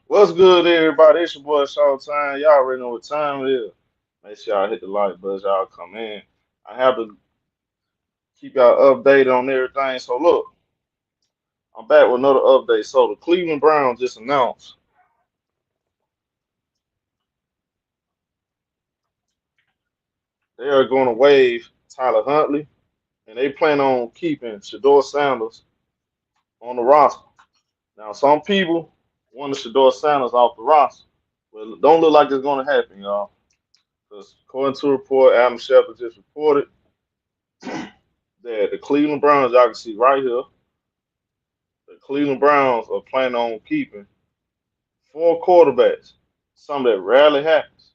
What's good, everybody? It's your boy Showtime. Y'all already know what time it is. Make sure y'all hit the like button, y'all come in. I have to keep y'all updated on everything. So look, I'm back with another update. So the Cleveland Browns just announced they are going to waive Tyler Huntley, and they plan on keeping Shedeur Sanders on the roster. Now, some people want Shedeur Sanders off the roster, but it don't look like it's going to happen, y'all. Because according to a report, Adam Schefter just reported that the Cleveland Browns, y'all can see right here, the Cleveland Browns are planning on keeping four quarterbacks, something that rarely happens.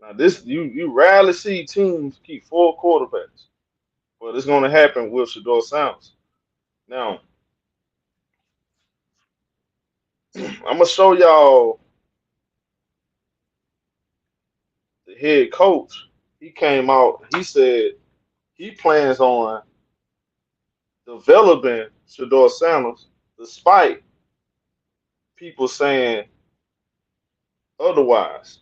Now, this you rarely see teams keep four quarterbacks, but it's going to happen with Shedeur Sanders. Now, I'm gonna show y'all the head coach. He came out. He said he plans on developing Shedeur Sanders, despite people saying otherwise.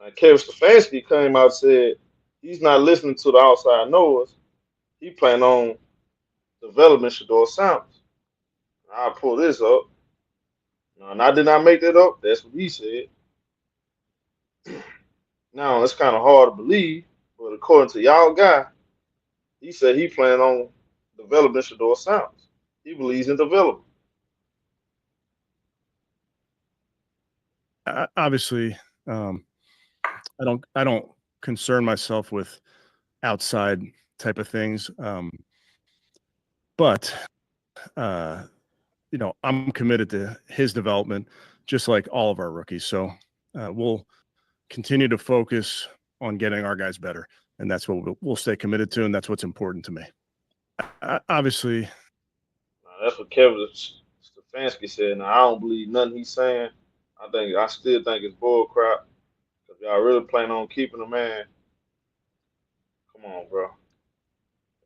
Now, Kevin Stefanski came out and said he's not listening to the outside noise. He plan on developing Shedeur Sanders. I'll pull this up. And I did not make that up. That's what he said. Now, it's kind of hard to believe, but according to y'all guy, he said he plan on developing Shedeur Sanders. He believes in development. Obviously, um, I don't concern myself with outside type of things, but I'm committed to his development, just like all of our rookies. So we'll continue to focus on getting our guys better, and that's what we'll stay committed to, and that's what's important to me. Obviously, Now, that's what Kevin Stefanski said. Now, I don't believe nothing he's saying. I still think it's bull crap. If y'all really plan on keeping the man, come on, bro.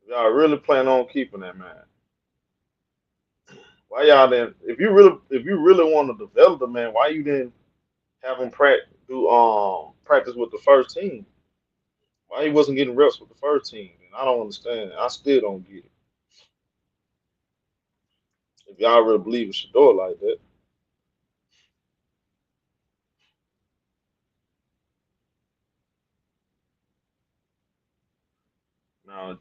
If y'all really plan on keeping that man, why y'all then? If you really want to develop the man, why you didn't have him practice with the first team? Why he wasn't getting reps with the first team? And I don't understand. I still don't get it. If y'all really believe in Shedeur like that. Now,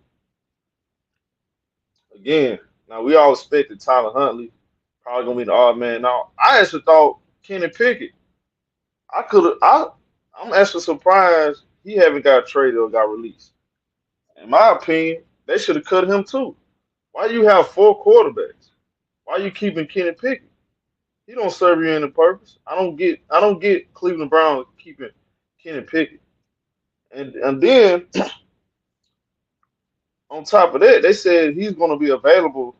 again, now we all expected Tyler Huntley probably gonna be the odd man out. I actually thought Kenny Pickett. I could have. I'm actually surprised he haven't got traded or got released. In my opinion, they should have cut him too. Why you have four quarterbacks? Why you keeping Kenny Pickett? He don't serve you any purpose. I don't get Cleveland Browns keeping Kenny Pickett. And then on top of that, they said he's going to be available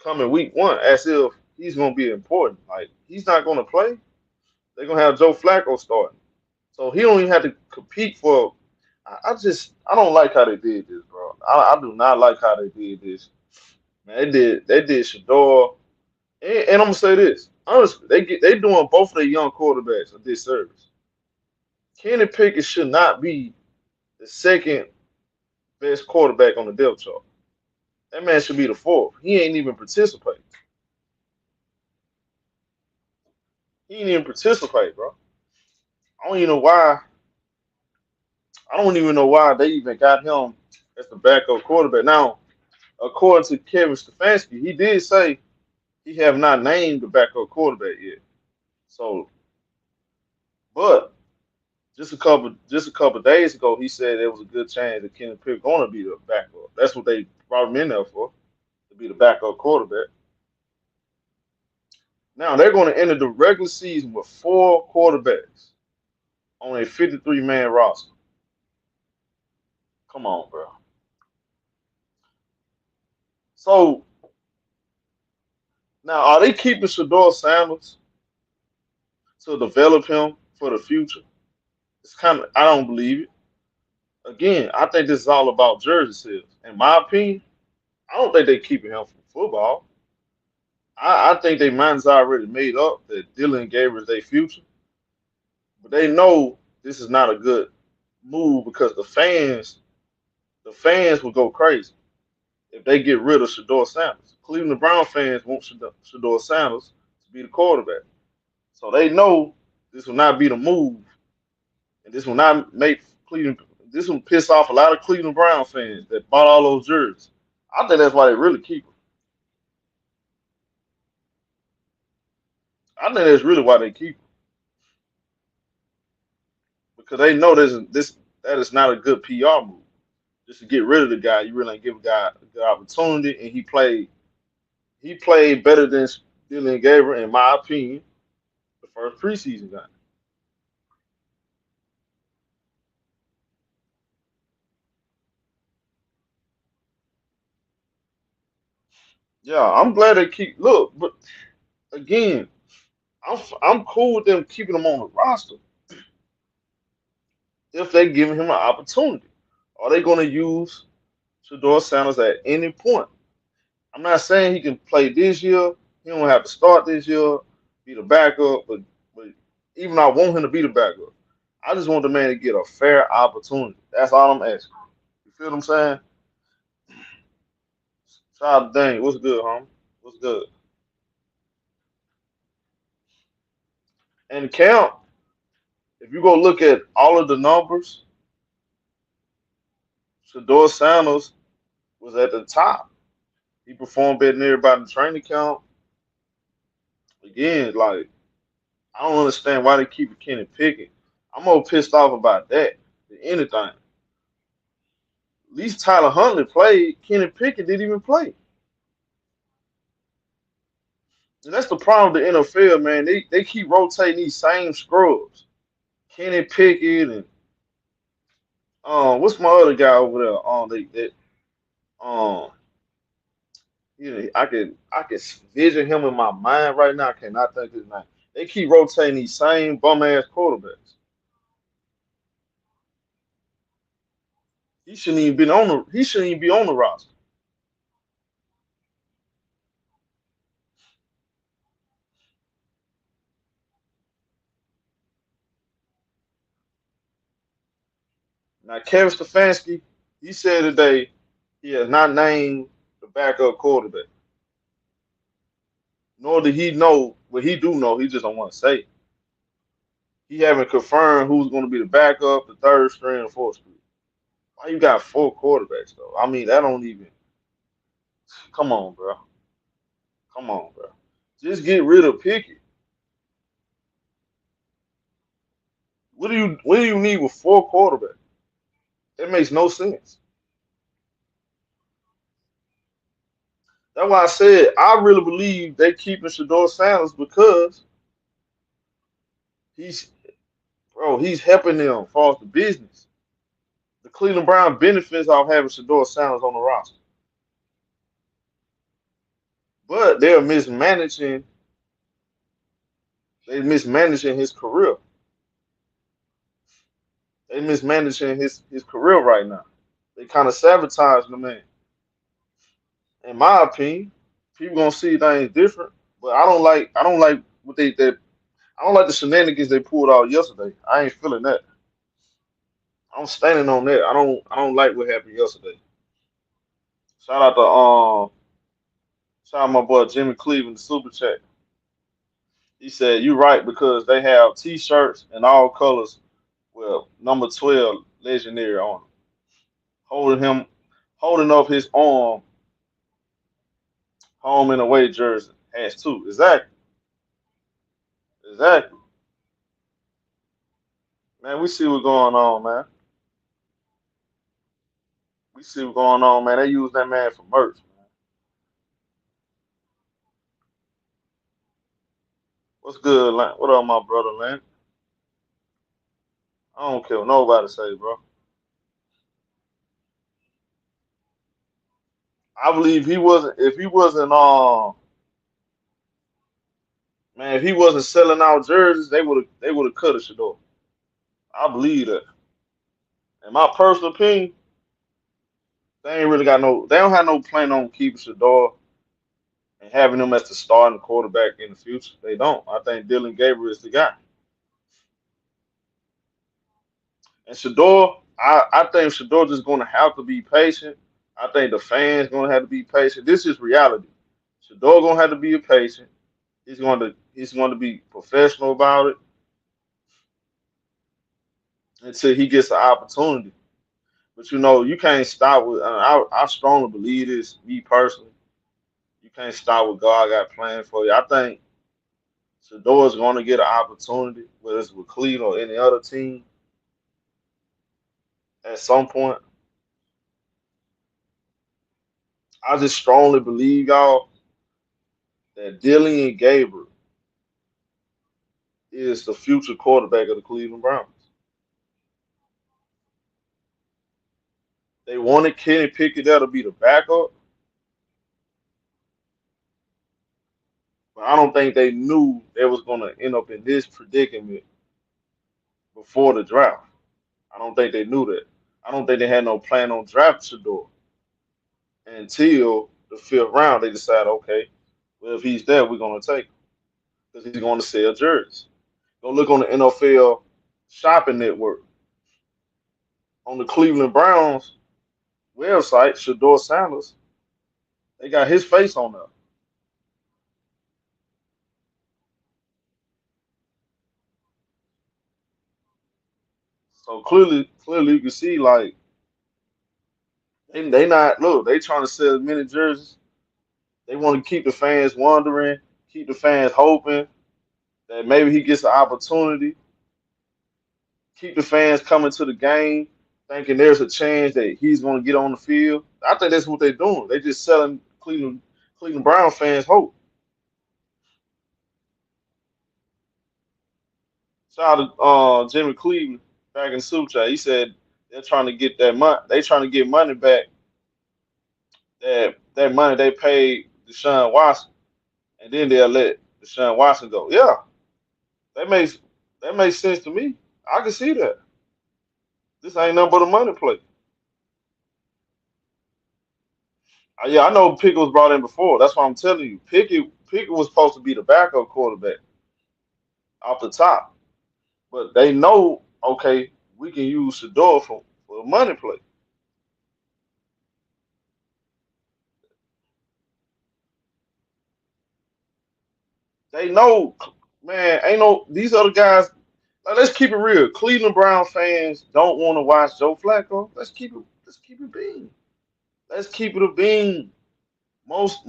coming week 1, as if he's going to be important. Like he's not going to play. They're going to have Joe Flacco starting, so he don't even have to compete for. I don't like how they did this, bro. I do not like how they did this. Man, they did Shedeur, and I'm gonna say this honestly, they doing both of their young quarterbacks a disservice. Kenny Pickett should not be the second best quarterback on the depth chart. That man should be the fourth. He ain't even participate. He ain't even participate, bro. I don't even know why. I don't even know why they even got him as the backup quarterback. Now, according to Kevin Stefanski, he did say he have not named the backup quarterback yet. So, but just a couple days ago, he said there was a good chance that Kenny Pickett going to be the backup. That's what they brought him in there for, to be the backup quarterback. Now they're going to enter the regular season with four quarterbacks on a 53-man roster. Come on, bro. So now, are they keeping Shedeur Sanders to develop him for the future? It's kind of I don't believe it. Again, I think this is all about jersey sales. In my opinion, I don't think they're keeping him from football. I think their mind's already made up that Dylan Gabriel is their future, but they know this is not a good move because the fans will go crazy if they get rid of Shedeur Sanders. Cleveland Brown fans want Shedeur Sanders to be the quarterback, so they know this will not be the move, and this will not make Cleveland. This will piss off a lot of Cleveland Brown fans that bought all those jerseys. I think that's why they really keep him. I think that's really why they keep him because they know this that is not a good PR move. Just to get rid of the guy, you really ain't give a guy a good opportunity, and he played better than Dylan Gabriel, in my opinion, the first preseason game. Yeah, I'm glad they keep look, but again, I'm cool with them keeping him on the roster if they give him an opportunity. Are they going to use Shedeur Sanders at any point? I'm not saying he can play this year. He don't have to start this year, be the backup, but even though I want him to be the backup, I just want the man to get a fair opportunity. That's all I'm asking. You feel what I'm saying? Shout out to Dane. What's good, homie? What's good? And Camp, if you go look at all of the numbers, Shedeur Sanders was at the top. He performed better than everybody in the training camp. Again, like I don't understand why they keep Kenny Pickett. I'm more pissed off about that than anything. At least Tyler Huntley played. Kenny Pickett didn't even play. And that's the problem with the NFL, man. They keep rotating these same scrubs. Kenny Pickett and what's my other guy over there? Um I can vision him in my mind right now. I cannot think of his name. They keep rotating these same bum ass quarterbacks. He shouldn't even be on the roster. Now Kevin Stefanski, he said today he has not named the backup quarterback. Nor did he know what he do know, he just don't want to say. He haven't confirmed who's going to be the backup, the third string, and fourth string. Why you got four quarterbacks though? I mean, that don't even. Come on, bro. Come on, bro. Just get rid of Pickett. What do you need with four quarterbacks? That makes no sense. That's why I said I really believe they keeping Shedeur Sanders because he's he's helping them for the business. The Cleveland Brown benefits off having Shedeur Sanders on the roster, but they're mismanaging his career. They mismanaging his career right now. They kind of sabotage the man. In my opinion, people gonna see things different, but I don't like what they I don't like the shenanigans they pulled out yesterday. I ain't feeling that. I'm standing on that. I don't like what happened yesterday. Shout out to shout out my boy Jimmy Cleveland, the super chat. He said you right because they have T-shirts in all colors. Well, number 12 legendary on them, him holding up his arm, home and away jersey has two. Exactly, exactly. Man, we see what's going on, man. We see what's going on, man. They use that man for merch, man. What's good, Lan? What up, my brother, Lan? I don't care what nobody say, bro. I believe he wasn't. If he wasn't, man, if he wasn't selling out jerseys, they would have cut it off. I believe that. In my personal opinion, they ain't really got no. They don't have no plan on keeping Shedeur, and having him as the starting quarterback in the future. They don't. I think Dylan Gabriel is the guy. And Shedeur, I think Shedeur just going to have to be patient. I think the fans going to have to be patient. This is reality. Shedeur going to have to be patient. He's going to be professional about it until he gets an opportunity. But you can't stop with. I strongly believe this, me personally. You can't stop what God got planned for you. I think Shedeur is going to get an opportunity, whether it's with Cleveland or any other team, at some point. I just strongly believe, y'all, that Dylan Gabriel is the future quarterback of the Cleveland Browns. They wanted Kenny Pickett there to be the backup, but I don't think they knew they was going to end up in this predicament before the draft. I don't think they knew that. I don't think they had no plan on drafting Shedeur until the fifth round. They decided, okay, well, if he's there, we're going to take him because he's going to sell jerseys. Go look on the NFL shopping network. On the Cleveland Browns website, Shedeur Sanders, they got his face on there. So clearly you can see like they not look, they trying to sell as many jerseys. They want to keep the fans wondering, keep the fans hoping that maybe he gets an opportunity, keep the fans coming to the game, thinking there's a chance that he's going to get on the field. I think that's what they're doing. They just selling Cleveland Brown fans hope. Shout out to Jimmy Cleveland back in Super Chat. He said they're trying to get that money. They trying to get money back. That money they paid Deshaun Watson, and then they'll let Deshaun Watson go. Yeah, that makes that makes sense to me. I can see that. This ain't nothing but a money play. Yeah, I know Pickett was brought in before. That's why I'm telling you. Pickett was supposed to be the backup quarterback off the top, but they know okay we can use Shedeur for a money play. They know, man. Ain't no these other guys. Like, let's keep it real. Cleveland Brown fans don't want to watch Joe Flacco. Let's keep it being. Let's keep it a being. Most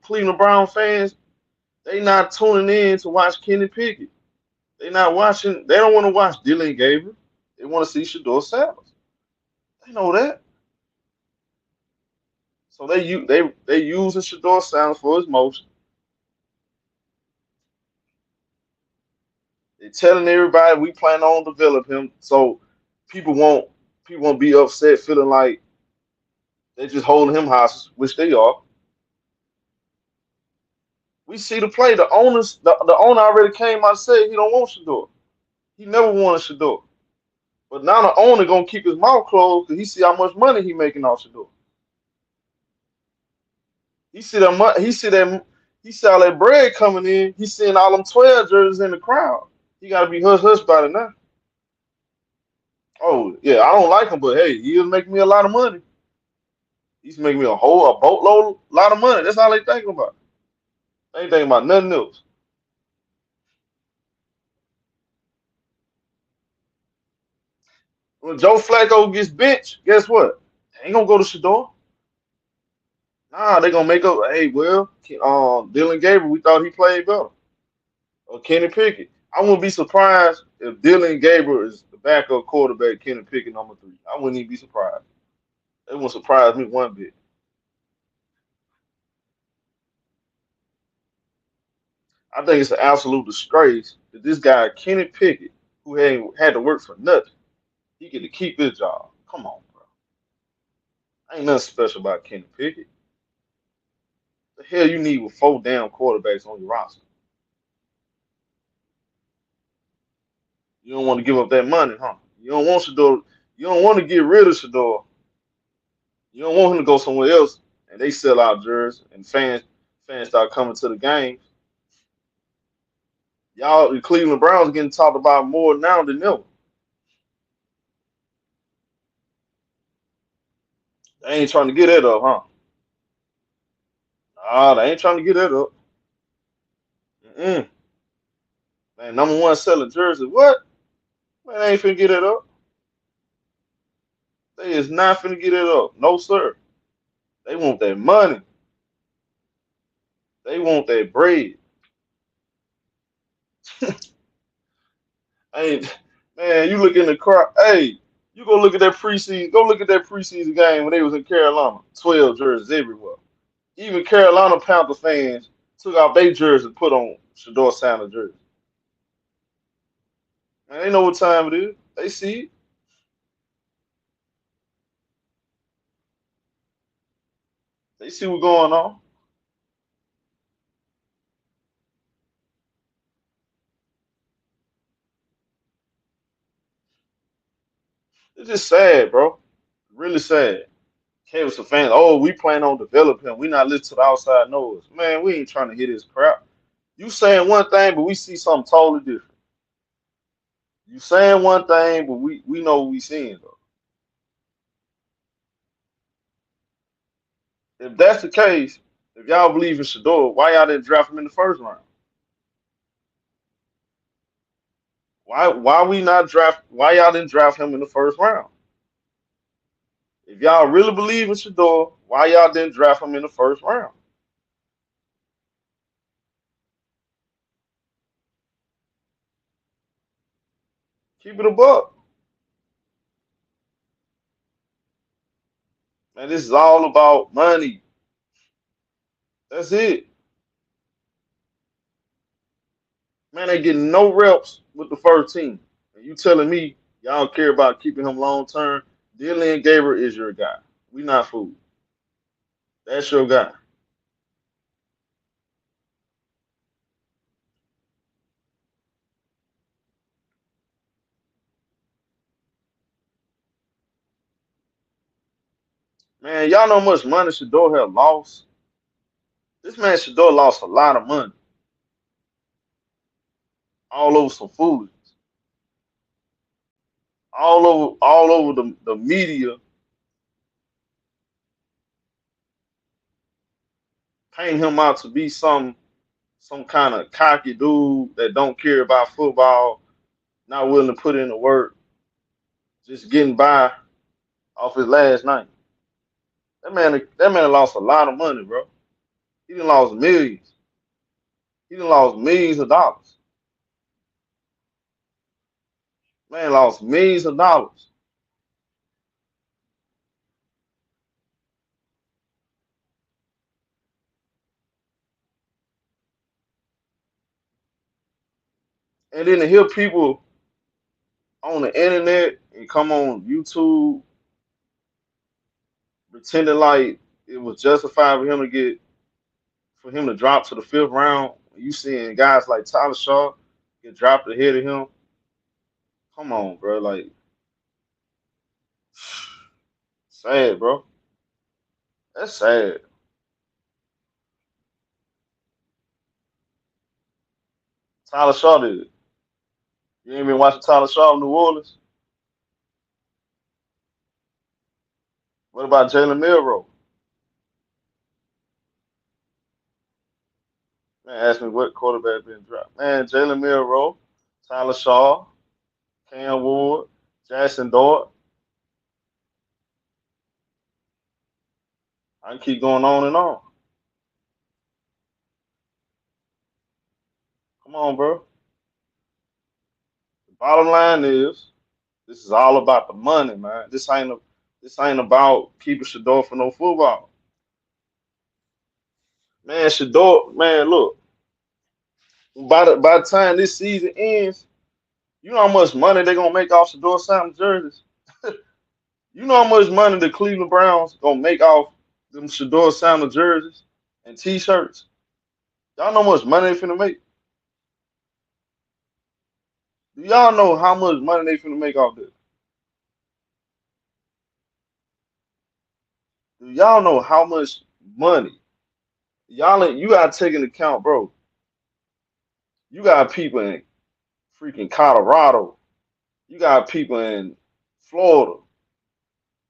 Cleveland Brown fans, they not tuning in to watch Kenny Pickett. They not watching. They don't want to watch Dylan Gabriel. They want to see Shedeur Sanders. They know that. So they using Shedeur Sanders for his motion. They're telling everybody we plan on develop him. So people won't people won't be upset, feeling like they just holding him hostage, which they are. We see the play. The owner already came out and said he don't want Shedeur. He never wanted Shedeur. But now the owner gonna keep his mouth closed because he see how much money he making off Shedeur. He see that he see all that bread coming in. He seeing all them 12 jerseys in the crowd. He gotta be hush about it now. Oh yeah, I don't like him, but hey, he's making me a lot of money. He's making me a boatload, lot of money. That's all they thinking about. They ain't thinking about nothing else. When Joe Flacco gets benched, guess what? They ain't gonna go to Shedeur. Nah, they gonna make up. Hey, well, Dylan Gabriel, we thought he played better. Or Kenny Pickett. I wouldn't be surprised if Dylan Gabriel is the backup quarterback, Kenny Pickett number 3. I wouldn't even be surprised. It wouldn't surprise me one bit. I think it's an absolute disgrace that this guy, Kenny Pickett, who ain't had to work for nothing, he get to keep his job. Come on, bro. Ain't nothing special about Kenny Pickett. The hell you need with 4 damn quarterbacks on your roster? You don't want to give up that money, huh? You don't want Shedeur. You don't want to get rid of Shedeur. You don't want him to go somewhere else and they sell out jerseys and fans start coming to the games. Y'all, the Cleveland Browns getting talked about more now than ever. They ain't trying to get that up, huh? Nah, they ain't trying to get that up. Mm-mm. Man, number one selling jersey. What? Man, they ain't finna get it up. They is not finna get it up. No, sir. They want that money. They want that bread. Hey, man, you look in the crowd. Hey, you go look at that preseason. Go look at that preseason game when they was in Carolina. 12 jerseys everywhere. Even Carolina Panther fans took off their jersey and put on Shedeur Sanders jersey. Man, they know what time it is. They see it. They see what's going on. It's just sad, bro. Really sad. Came some fans. Oh, we plan on developing him. We not listening to the outside noise. Man, we ain't trying to hear this crap. You saying one thing, but we see something totally different. You saying one thing, but we know what we seeing though. If that's the case, if y'all believe in Shedeur, why y'all didn't draft him in the first round? Why we not draft? Why y'all didn't draft him in the first round? If y'all really believe in Shedeur, why y'all didn't draft him in the first round? Keep it a buck, man. This is all about money. That's it, man. They getting no reps with the first team, and you telling me y'all care about keeping him long term? Dylan Gabriel is your guy. We not fooled. That's your guy. Man, y'all know how much money Shedeur had lost? This man Shedeur lost a lot of money all over some foolishness. All over the media painting him out to be some kind of cocky dude that don't care about football, not willing to put in the work, just getting by off his last night. That man lost a lot of money, bro. He done lost millions. He done lost millions of dollars. Man lost millions of dollars. And then to hear people on the internet and come on YouTube pretending like it was justified for him to drop to the fifth round. You seeing guys like Tyler Shaw get dropped ahead of him. Come on, bro. Like sad, bro. That's sad. Tyler Shaw did it. You ain't been watching Tyler Shaw in New Orleans? What about Jalen Milrow? Man, ask me what quarterback been dropped. Man, Jalen Milrow, Tyler Shaw, Cam Ward, Jackson Dart. I can keep going on and on. Come on, bro. The bottom line is this is all about the money, man. This ain't about keeping Shedeur for no football. Man, Shedeur, man, look. By the time this season ends, you know how much money they're gonna make off Shedeur Sanders jerseys? You know how much money the Cleveland Browns gonna make off them Shedeur Sanders jerseys and T-shirts? Y'all know how much money they finna make? Do y'all know how much money they finna make off this? Do y'all know how much money you gotta take into account, bro. You got people in freaking Colorado. You got people in Florida.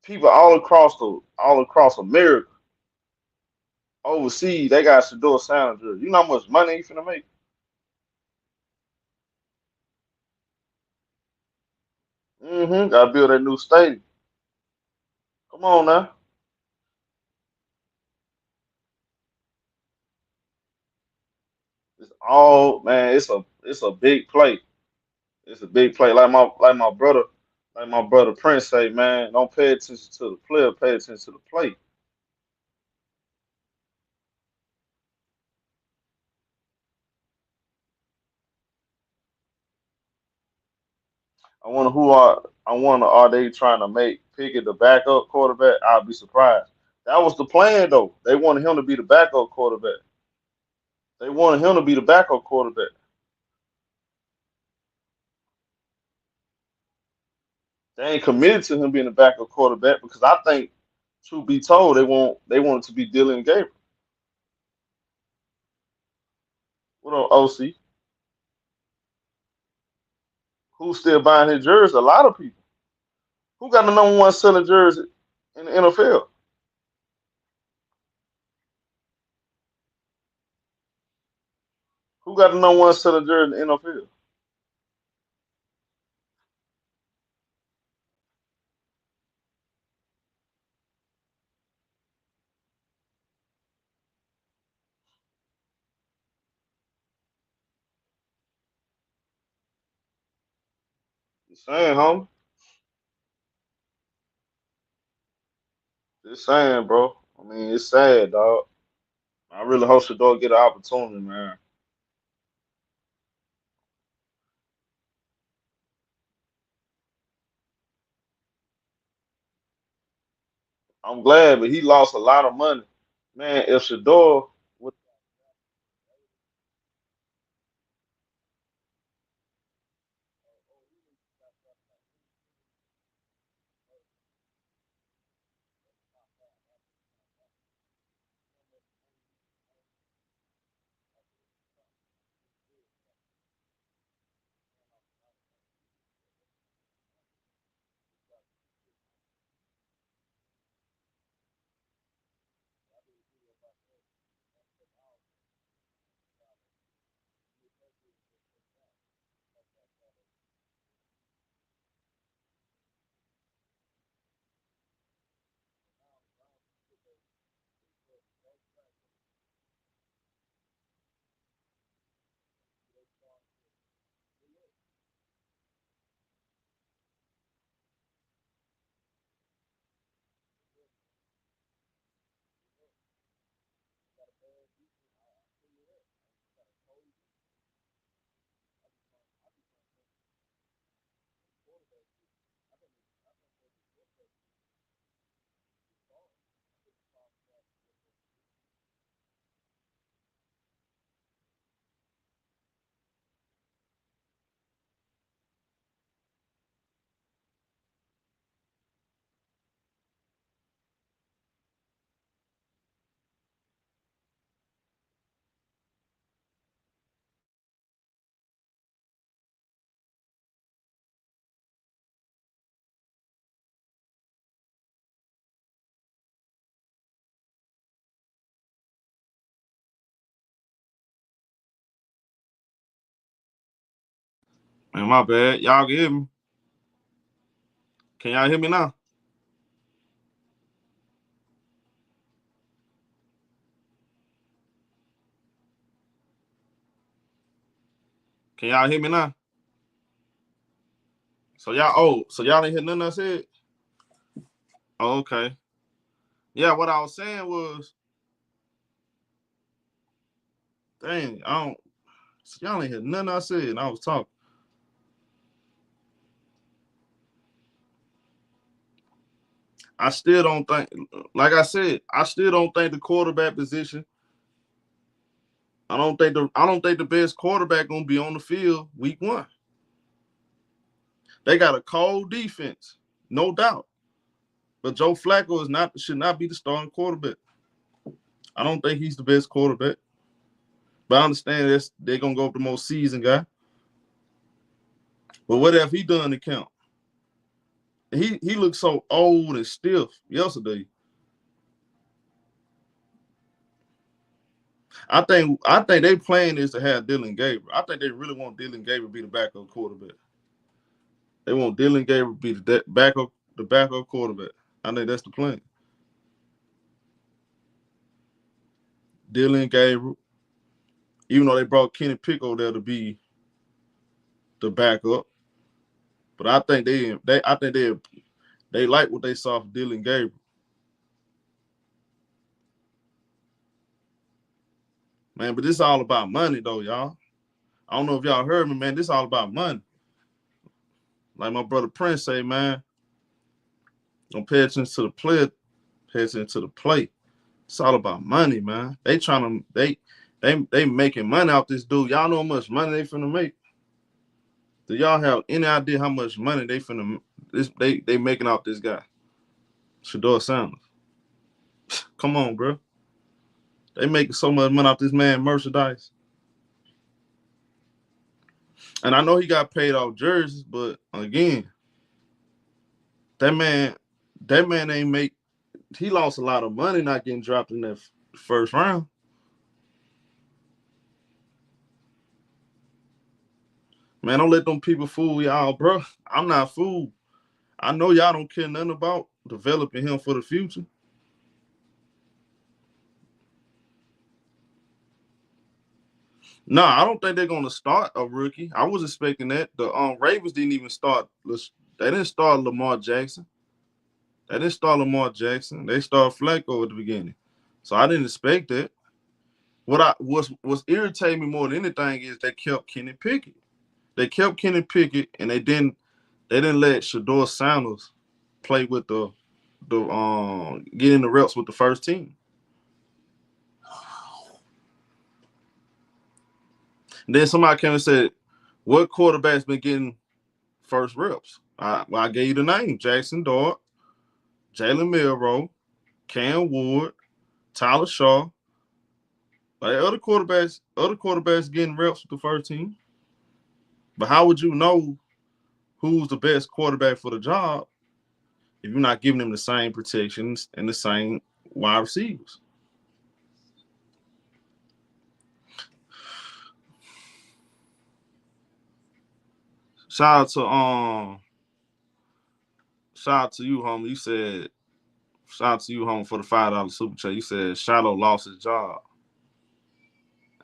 People all across America. Overseas, they got Shedeur sound jersey. You know how much money you finna make? Gotta build that new stadium. Come on now. It's all man, it's a big play. It's a big play. Like my brother Prince say, man, don't pay attention to the player, pay attention to the play. I wonder are they trying to make Pickett the backup quarterback? I'll be surprised. That was the plan though. They wanted him to be the backup quarterback. They wanted him to be the backup quarterback. They ain't committed to him being the backup quarterback because I think, truth be told, they want it to be Dylan Gabriel. What on OC? Who's still buying his jersey? A lot of people. Who got the number one selling jersey in the NFL? Who got the number one selling jersey in the NFL? Just saying, homie. Just saying, bro. I mean, it's sad, dog. I really hope Shedeur get an opportunity, man. I'm glad, but he lost a lot of money. Man, if Shedeur would Man, my bad. Y'all can hear me. Can y'all hear me now? Can y'all hear me now? So y'all didn't hear nothing I said? Oh, okay. Yeah, what I was saying was, dang, I don't so y'all ain't hear nothing I said, and I was talking. I still don't think, like I said, I still don't think the quarterback position. I don't think the best quarterback gonna be on the field week one. They got a cold defense, no doubt. But Joe Flacco should not be the starting quarterback. I don't think he's the best quarterback. But I understand they're gonna go with the most seasoned guy. But what have he done to count? He looked so old and stiff yesterday. I think they plan is to have Dylan Gabriel. I think they really want Dylan Gabriel to be the backup quarterback. They want Dylan Gabriel to be the backup quarterback. I think that's the plan. Dylan Gabriel, even though they brought Kenny Pickett there to be the backup, but I think they like what they saw from Dylan Gabriel. Man, but this is all about money, though, y'all. I don't know if y'all heard me, man. This is all about money. Like my brother Prince say, man, don't pay attention to the player, pay attention to the play. It's all about money, man. They making money off this dude. Y'all know how much money they finna make? Do y'all have any idea how much money they making off this guy? Shedeur Sanders. Come on, bro. They making so much money off this man merchandise. And I know he got paid off jerseys, but again, that man ain't make. He lost a lot of money not getting dropped in that first round. Man, don't let them people fool y'all, bro. I'm not fooled. I know y'all don't care nothing about developing him for the future. No, I don't think they're gonna start a rookie. I was expecting that. The Ravens didn't even start. They didn't start Lamar Jackson. They didn't start Lamar Jackson. They started Flacco at the beginning. So I didn't expect that. What's irritating me more than anything is they kept Kenny Pickett. They kept Kenny Pickett and they didn't let Shedeur Sanders play with the get in the reps with the first team. And then somebody came and said, what quarterback's been getting first reps? I gave you the name: Jackson Dart, Jalen Milroe, Cam Ward, Tyler Shaw. Like other quarterbacks getting reps with the first team. But how would you know who's the best quarterback for the job if you're not giving them the same protections and the same wide receivers? Shout out to you, homie. You said shout out to you, homie, for the $5 super chat. You said Shiloh lost his job.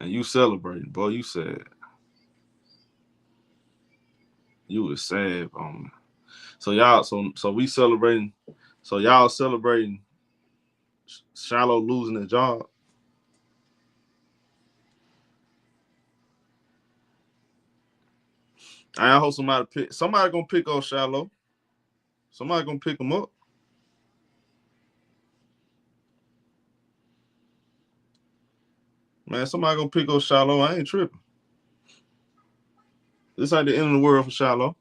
And you celebrating, boy. You said you was sad, homie. So y'all, so we celebrating. So y'all celebrating Shiloh losing his job. I hope somebody gonna pick up Shiloh. Somebody gonna pick him up. Man, somebody gonna pick up Shiloh. I ain't tripping. This ain't the end of the world for Shiloh.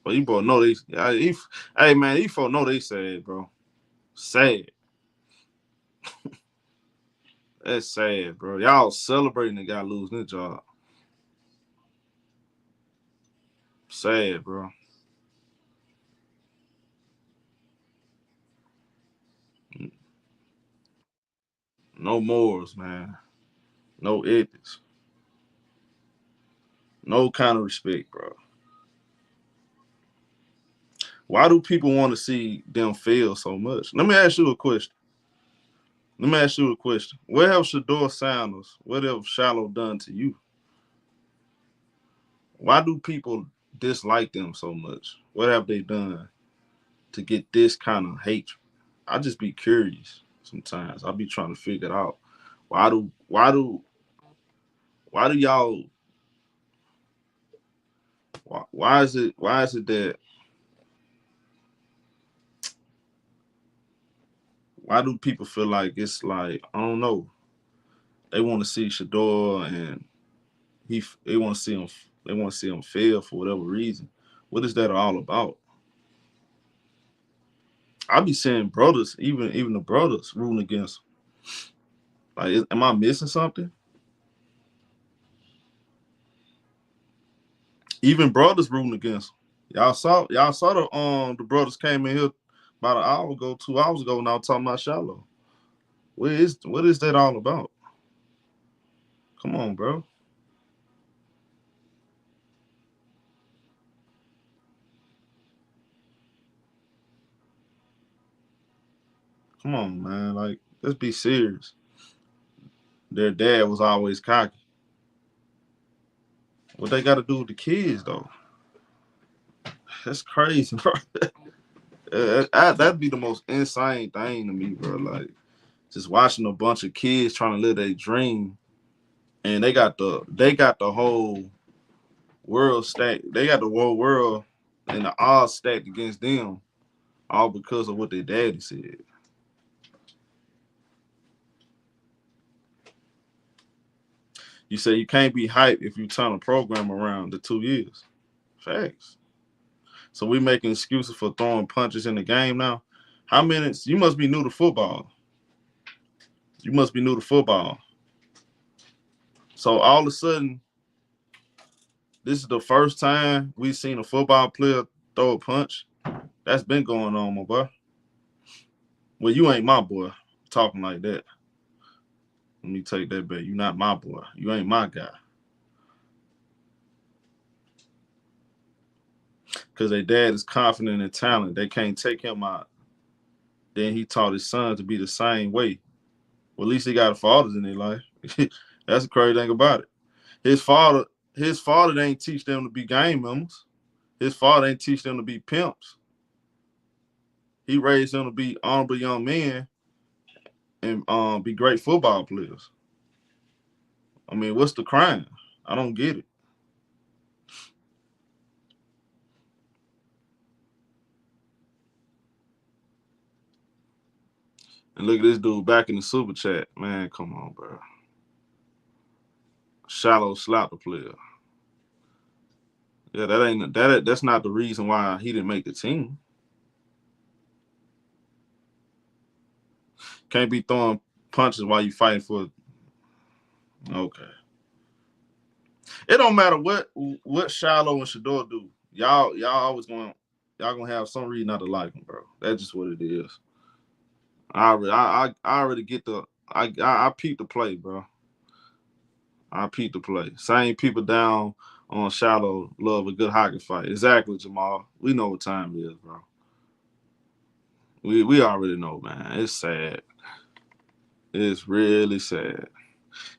But you boy know these. Hey man, these folks know they sad, bro. Sad. That's sad, bro. Y'all celebrating the guy losing his job. Sad, bro. No morals, man. No ethics. No kind of respect, bro. Why do people want to see them fail so much? Let me ask you a question. What have Shedeur Sanders, what have Shiloh done to you? Why do people dislike them so much? What have they done to get this kind of hatred? I just be curious sometimes. I be trying to figure it out. Why do y'all why is it that why do people feel like it's like, I don't know, they want to see Shedeur and they want to see him fail for whatever reason. What is that all about? I be seeing brothers, even the brothers rooting against him. Like, am I missing something? Even brothers rooting against him. Y'all saw the brothers came in here about an hour ago, 2 hours ago, and I was talking about Shallow. What is that all about? Come on, bro. Come on, man. Like, let's be serious. Their dad was always cocky. What they got to do with the kids, though? That's crazy, bro. That'd be the most insane thing to me, bro. Like, just watching a bunch of kids trying to live their dream, and they got the whole world stacked. They got the whole world and the odds stacked against them, all because of what their daddy said. You say you can't be hyped if you turn a program around the 2 years. Facts. So we making excuses for throwing punches in the game now. How many? You must be new to football. You must be new to football. So all of a sudden, this is the first time we've seen a football player throw a punch. That's been going on, my boy. Well, you ain't my boy talking like that. Let me take that back. You're not my boy. You ain't my guy. Because their dad is confident in talent. They can't take him out. Then he taught his son to be the same way. Well, at least he got fathers in their life. That's the crazy thing about it. His father didn't teach them to be gang members. His father didn't teach them to be pimps. He raised them to be honorable young men and be great football players. I mean, what's the crime? I don't get it. And look at this dude back in the super chat. Man, come on, bro. Shallow slap the player. Yeah, that's not the reason why he didn't make the team. Can't be throwing punches while you fighting for. Okay. It don't matter what Shallow and Shedeur do. Y'all gonna have some reason not to like them, bro. That's just what it is. I already get I peep the play, bro. I peep the play. Same people down on Shallow love a good hockey fight. Exactly, Jamal. We know what time it is, bro. We already know, man. It's sad. It's really sad.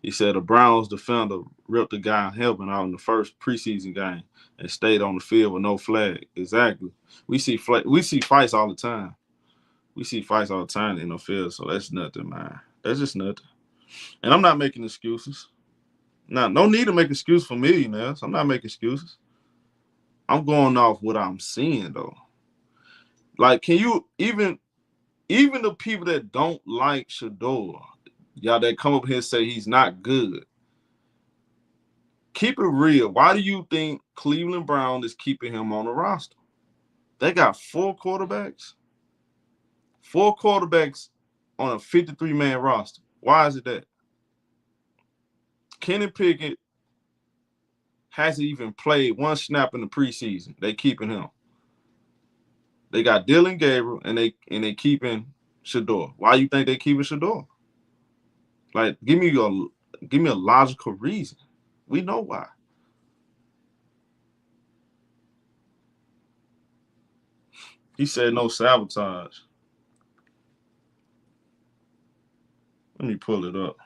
He said the Browns defender ripped the guy helping out in the first preseason game and stayed on the field with no flag. Exactly. We see fights all the time. We see fights all the time in the field, so that's nothing, man. That's just nothing. And I'm not making excuses. No need to make excuses for millionaires. I'm not making excuses. I'm going off what I'm seeing, though. Like, can you even the people that don't like Shedeur, y'all that come up here and say he's not good, keep it real. Why do you think Cleveland Brown is keeping him on the roster? They got 4 quarterbacks. 4 quarterbacks on a 53-man roster. Why is it that? Kenny Pickett hasn't even played one snap in the preseason. They keeping him. They got Dylan Gabriel and they keeping Shedeur. Why you think they keeping Shedeur? Like, give me a logical reason. We know why. He said no sabotage. Let me pull it up.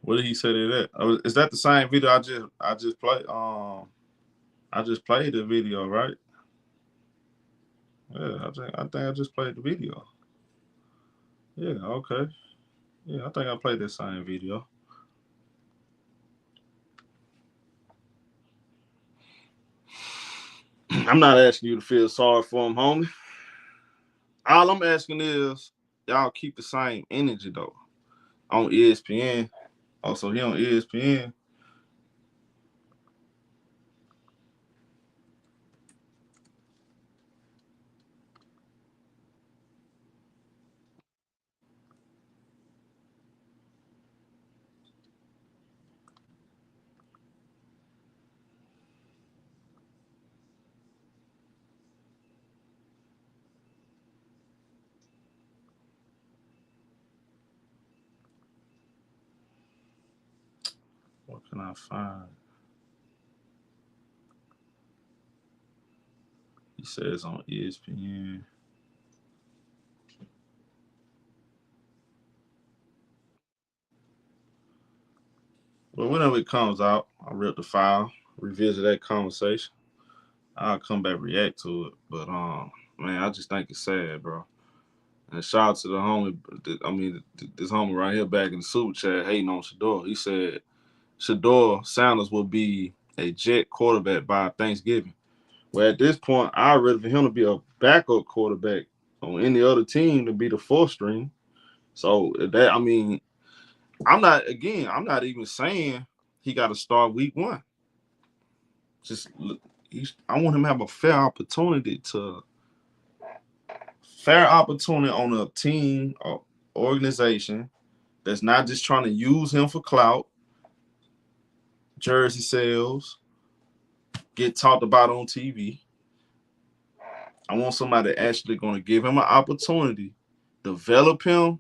What did he say to that? Is that the same video I just played? I just played the video, right? Yeah, I think I just played the video. Yeah, okay. Yeah, I think I played that same video. I'm not asking you to feel sorry for him, homie. All I'm asking is y'all keep the same energy though on ESPN. Also, he on ESPN. What can I find? He says on ESPN. Well, whenever it comes out, I'll rip the file, revisit that conversation. I'll come back react to it. But man, I just think it's sad, bro. And shout out to the homie. I mean, this homie right here back in the super chat hating on Shedeur. He said Shedeur Sanders will be a Jet quarterback by Thanksgiving. Well, at this point, I'd rather for him to be a backup quarterback on any other team to be the fourth string. So that, I mean, I'm not even saying he got to start week one. Just I want him to have a fair opportunity on a team or organization that's not just trying to use him for clout, jersey sales, get talked about on TV. I want somebody actually going to give him an opportunity, develop him,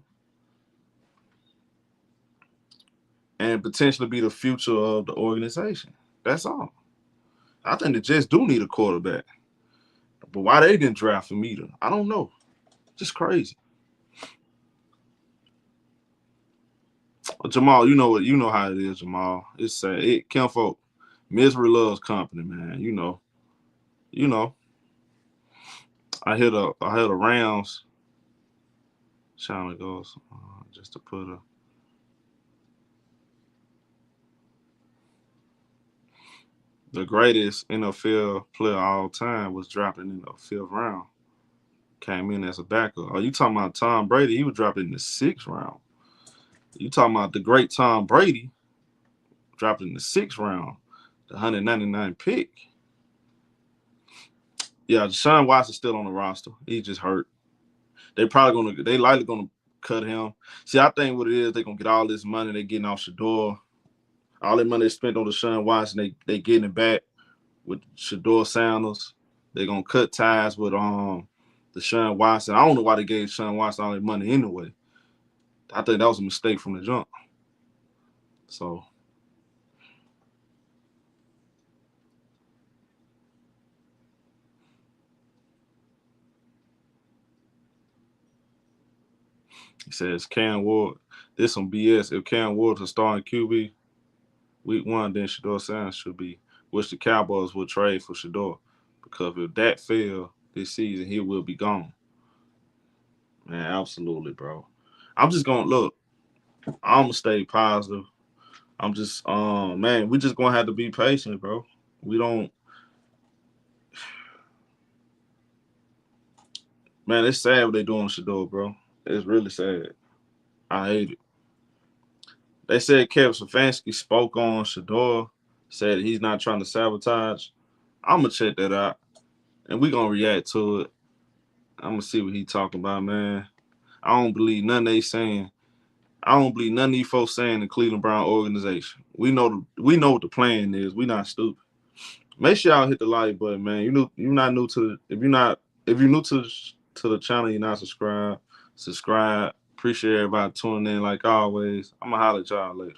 and potentially be the future of the organization. That's all. I think the Jets do need a quarterback. But why they didn't draft him either, I don't know. Just crazy. Well, Jamal, you know how it is, Jamal. It's sad. Kinfolk, misery loves company, man. You know. I hear the rounds. China goes just to put the greatest NFL player of all time was dropping in the 5th round. Came in as a backup. Are you talking about Tom Brady? He was dropping in the 6th round. You talking about the great Tom Brady dropped in the 6th round, the 199 pick. Yeah, Deshaun Watson's still on the roster. He just hurt. They likely gonna cut him. See, I think what it is, they're gonna get all this money they're getting off Shedeur. All that money they spent on Deshaun Watson, they getting it back with Shedeur Sanders. They're gonna cut ties with Deshaun Watson. I don't know why they gave Deshaun Watson all that money anyway. I think that was a mistake from the jump. So he says Cam Ward. This some BS. If Cam Ward is starting QB week 1, then Shedeur Sanders should be, which the Cowboys will trade for Shedeur. Because if that fails this season, he will be gone. Man, absolutely, bro. I'm just gonna look. I'm gonna stay positive. I'm just, man, we just gonna have to be patient, bro. We don't. Man, it's sad what they doing to Shedeur, bro. It's really sad. I hate it. They said Kevin Stefanski spoke on Shedeur, said he's not trying to sabotage. I'm gonna check that out, and we gonna react to it. I'm gonna see what he talking about, man. I don't believe none they saying. I don't believe none of these folks saying the Cleveland Brown organization. We know what the plan is. We not stupid. Make sure y'all hit the like button, man. You're not new to if you're new to the channel, you're not subscribed. Subscribe. Appreciate everybody tuning in like always. I'm gonna holler at y'all later.